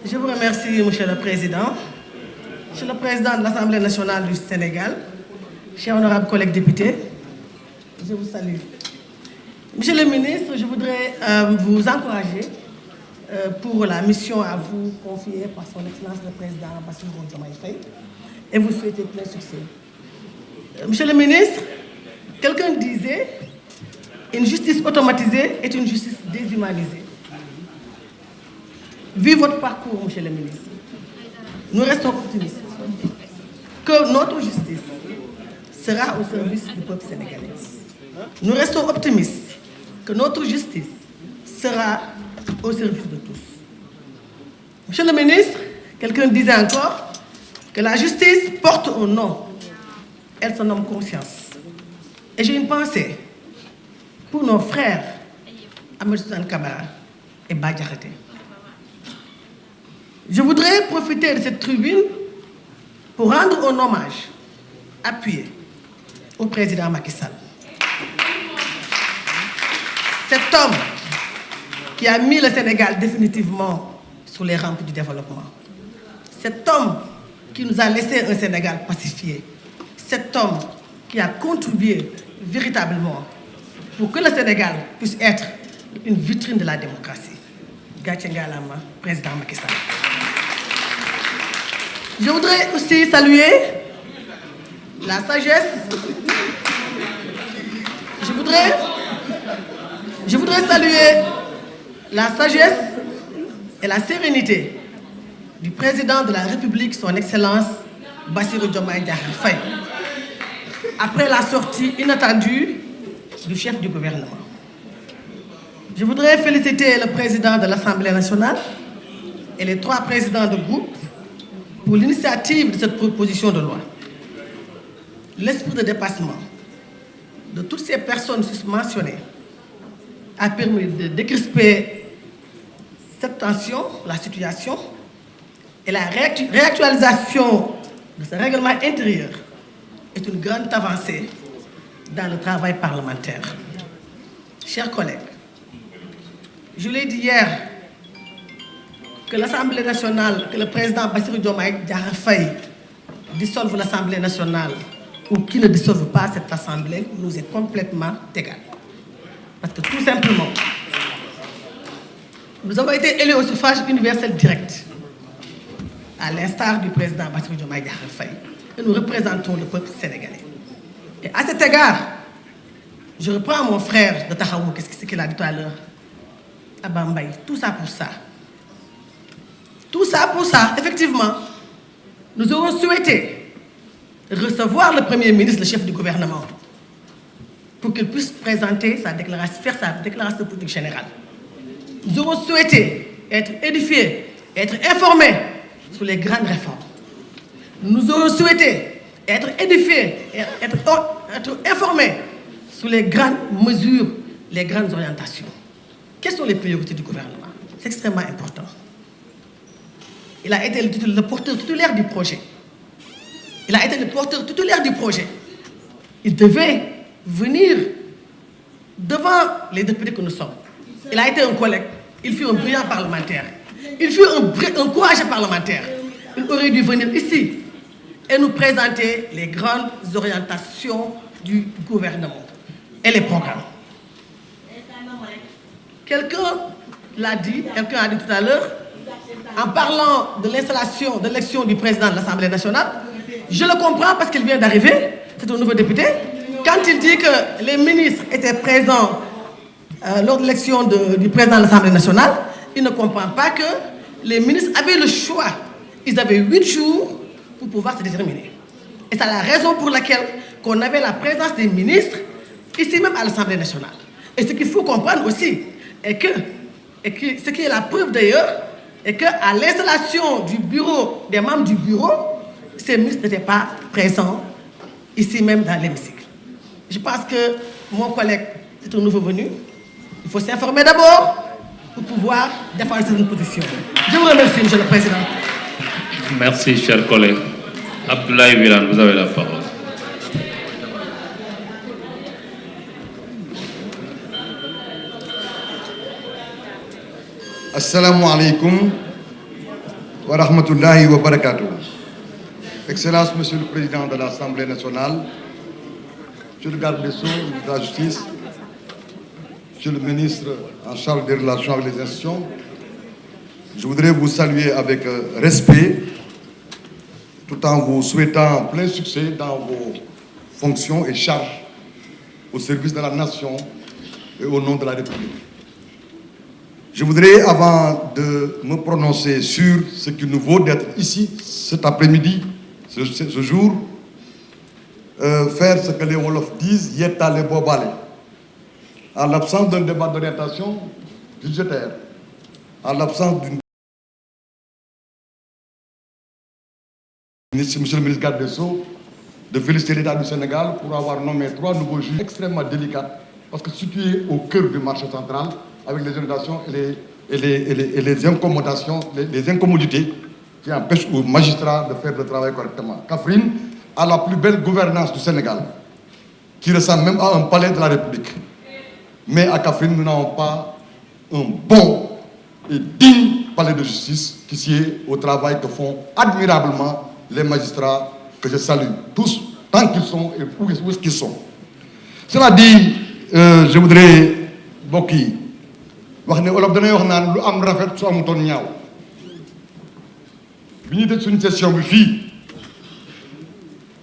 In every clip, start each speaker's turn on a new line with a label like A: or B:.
A: Je vous remercie, Monsieur le Président. Monsieur le Président de l'Assemblée nationale du Sénégal, chers honorables collègues députés, je vous salue. Monsieur le ministre, je voudrais vous encourager pour la mission à vous confier par son Excellence le Président Bassirou Diomaye Faye et vous souhaiter plein succès. Monsieur le ministre, quelqu'un disait une justice automatisée est une justice déshumanisée. Vu votre parcours, monsieur le ministre, nous restons optimistes que notre justice sera au service du peuple sénégalais. Nous restons optimistes que notre justice sera au service de tous. Monsieur le ministre, quelqu'un disait encore que la justice porte un nom. Elle se nomme conscience. Et j'ai une pensée pour nos frères Ahmed Suzanne Camara et Bah Diakhaté. Je voudrais profiter de cette tribune pour rendre un hommage appuyé au président Macky Sall. Cet homme qui a mis le Sénégal définitivement sur les rampes du développement. Cet homme qui nous a laissé un Sénégal pacifié. Cet homme qui a contribué véritablement pour que le Sénégal puisse être une vitrine de la démocratie. Gatché Ngalama, président Macky Sall. Je voudrais aussi saluer la sagesse. Je voudrais saluer la sagesse et la sérénité du président de la République, son Excellence Bassirou Diomaye Diakhar Faye, après la sortie inattendue du chef du gouvernement. Je voudrais féliciter le président de l'Assemblée nationale et les 3 présidents de groupe pour l'initiative de cette proposition de loi. L'esprit de dépassement de toutes ces personnes mentionnées a permis de décrisper cette tension, la situation, et la réactualisation de ce règlement intérieur est une grande avancée dans le travail parlementaire. Chers collègues, je l'ai dit hier, que l'Assemblée nationale, que le président Bassirou Diomaye Diakhar Faye dissolve l'Assemblée nationale ou qu'il ne dissolve pas cette Assemblée nous est complètement égal. Parce que tout simplement, nous avons été élus au suffrage universel direct, à l'instar du président Bassirou Diomaye Diakhar Faye, et nous représentons le peuple sénégalais. Et à cet égard, je reprends mon frère de Tahaou, qu'est-ce qu'il a dit tout à l'heure, à Bambaye, tout ça pour ça. Tout ça pour ça, effectivement, nous aurons souhaité recevoir le Premier ministre, le chef du gouvernement, pour qu'il puisse présenter sa déclaration, faire sa déclaration de politique générale. Nous aurons souhaité être édifiés, être informés sur les grandes réformes. Nous aurons souhaité être édifiés, être informés sur les grandes mesures, les grandes orientations. Quelles sont les priorités du gouvernement? C'est extrêmement important. Il a été le porteur titulaire du projet. Il a été le porteur titulaire du projet. Il devait venir devant les députés que nous sommes. Il a été un collègue. Il fut un brillant parlementaire. Il fut un courageux parlementaire. Il aurait dû venir ici et nous présenter les grandes orientations du gouvernement et les programmes. Quelqu'un l'a dit, quelqu'un a dit tout à l'heure, en parlant de l'installation, de l'élection du président de l'Assemblée nationale, je le comprends parce qu'il vient d'arriver, c'est un nouveau député. Quand il dit que les ministres étaient présents lors de l'élection du président de l'Assemblée nationale, il ne comprend pas que les ministres avaient le choix. Ils avaient 8 jours pour pouvoir se déterminer. Et c'est la raison pour laquelle on avait la présence des ministres ici même à l'Assemblée nationale. Et ce qu'il faut comprendre aussi est que ce qui est la preuve d'ailleurs, est qu'à l'installation du bureau, des membres du bureau, ces ministres n'étaient pas présents ici même dans l'hémicycle. Je pense que mon collègue, c'est un nouveau venu. Il faut s'informer d'abord pour pouvoir défendre cette position. Je vous remercie, Monsieur le Président.
B: Merci, cher collègue. Abdoulaye Wilane, vous avez la parole.
C: Assalamu alaikum. wa rahmatullahi wa barakatuh. Excellence, Monsieur le Président de l'Assemblée nationale, Monsieur le garde des Sceaux, de la Justice, Monsieur le ministre en charge des relations avec les institutions, je voudrais vous saluer avec respect, tout en vous souhaitant plein succès dans vos fonctions et charges au service de la nation et au nom de la République. Je voudrais, avant de me prononcer sur ce qu'il nous vaut d'être ici cet après-midi, ce jour, faire ce que les Wolofs disent, yetale bobale. En l'absence d'un débat d'orientation budgétaire, en l'absence d'une Monsieur le ministre garde des Sceaux, de féliciter l'État du Sénégal pour avoir nommé 3 nouveaux juges extrêmement délicats, parce que situés au cœur du marché central, avec les inondations et les incommodations, les incommodités qui empêchent aux magistrats de faire le travail correctement. Kaffrine a la plus belle gouvernance du Sénégal, qui ressemble même à un palais de la République. Mais à Kaffrine, nous n'avons pas un bon et digne palais de justice qui sied au travail que font admirablement les magistrats que je salue tous, tant qu'ils sont et où est-ce qu'ils sont. Cela dit, je voudrais bokk yi wax ne olof danay wax naan lu am rafet su amutoon ñaaw bi ñuy tëj suñu session bi fii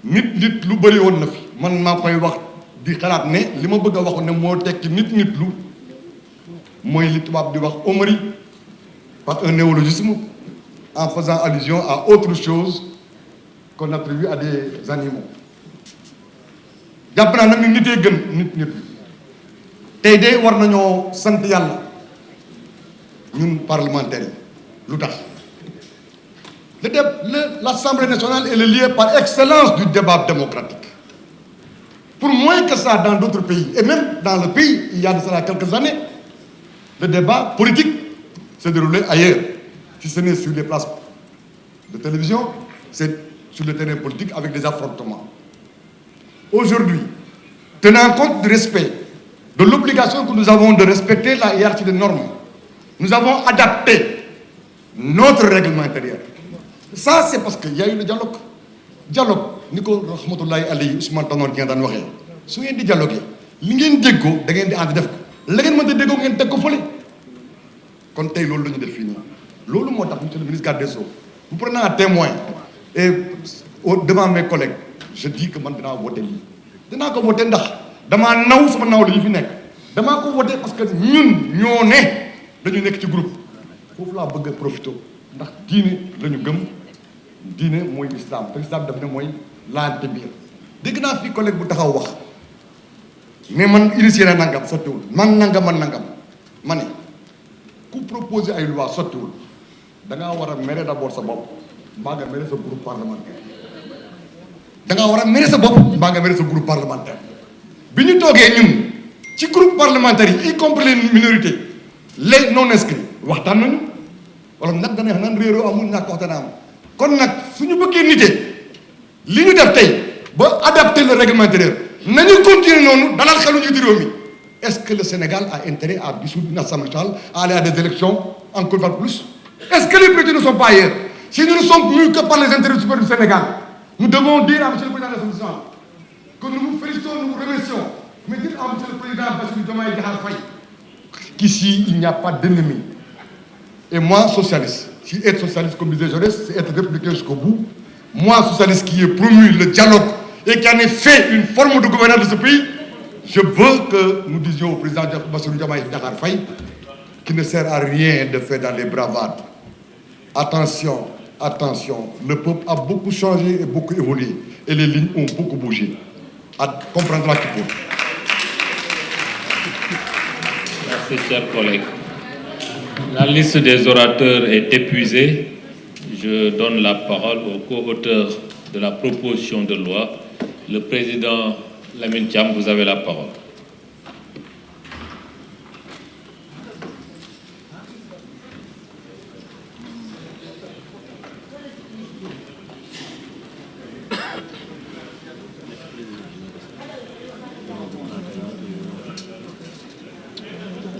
C: nit lu bëri woon na fi man maa koy wax di xalaat ne li ma bëgg a wax ne moo tekki nit lu mooy li tubaab di wax homérie par un néologisme en faisant allusion à autre chose qu'on attribue à des animaux. jàpp naa nag ni nitee gën nit tey de war nañoo sant yàlla ñun parlementaires yi lu tax l'Assemblée nationale est le lieu par excellence du débat démocratique. Pour moins que ça dans d'autres pays, et même dans le pays il y a de cela quelques années, le débat politique s'est déroulé ailleurs. Si ce n'est sur les places de télévision, c'est sur le terrain politique avec des affrontements. Aujourd'hui, tenant compte du respect, de l'obligation que nous avons de respecter la hiérarchie des normes, nous avons adapté notre règlement intérieur. Ça, c'est parce qu'il y a eu le dialogue. Dialogue, Nico Rahmatullahi alayhi Ousmane Tanor Dieng daan waxee su ngeen di dialoguer li ngeen déggoo da ngeen di ànd def ko la ngeen mënta déggoo ngeen teg ko fële kon tey loolu la ñu def fii nii loolu moo tax monsieur le ministre garde des Sceaux vous prenez un témoin et devant mes collègues je dis que man dinaa voté lii dinaa ko voté ndax damaa naw sama naw la ñu fi nekk damaa ko voté parce que ñun ñoo ne dañu nekk ci groupe foofu laa bëgg a profité ndax diine la ñu gëm diine mooy islam te islam daf ne mooy laante biir dégg naa fii collègue bu taxaw wax mais man initié na nangam sottiwul man nangam ma ne ku proposé ay loi sottiwul da ngaa war a mere d'abord sa bopp mbaa nga mere sa groupe parlementaire da ngaa war a mere sa bopp mbaa nga mere sa groupe parlementaire bi ñu toogee ñun ci groupe parlementaire yi y compris les minorités les non inscrits waxtaan nañu wala nag dana wax naan réeroo amul ñàkk waxtaan am kon nag suñu bëggee nite li ñu def tey ba adapter le règlement intérieur nañu continuer noonu dalal xelu njiitu réew mi est-ce que le Sénégal a intérêt à dissoudre une assemblée nationale, à aller à des élections encore une fois plus? Est-ce que les priorités ne sont pas ailleurs? Si nous ne sommes plus que par les intérêts supérieurs du Sénégal, nous devons dire à M. le Président de l'Assemblée nationale que nous vous félicitons, nous vous remercions, mais dites à M. le Président Bassirou Diomaye Diakhar Faye qu'ici il n'y a pas d'ennemi. Et moi, socialiste, si être socialiste, comme disait Jaurès, c'est être républicain jusqu'au bout. Moi, socialiste qui ai promu le dialogue et qui en ait fait une forme de gouvernance de ce pays, je veux que nous disions au président Bassirou Diomaye Diakhar Faye qu'il ne sert à rien de faire dans les bravades. Attention, attention, le peuple a beaucoup changé et beaucoup évolué et les lignes ont beaucoup bougé. À comprendre la qu'il faut.
B: Merci, chers collègues. La liste des orateurs est épuisée. Je donne la parole au co-auteur de la proposition de loi, le président Lamine Thiam. Vous avez la parole.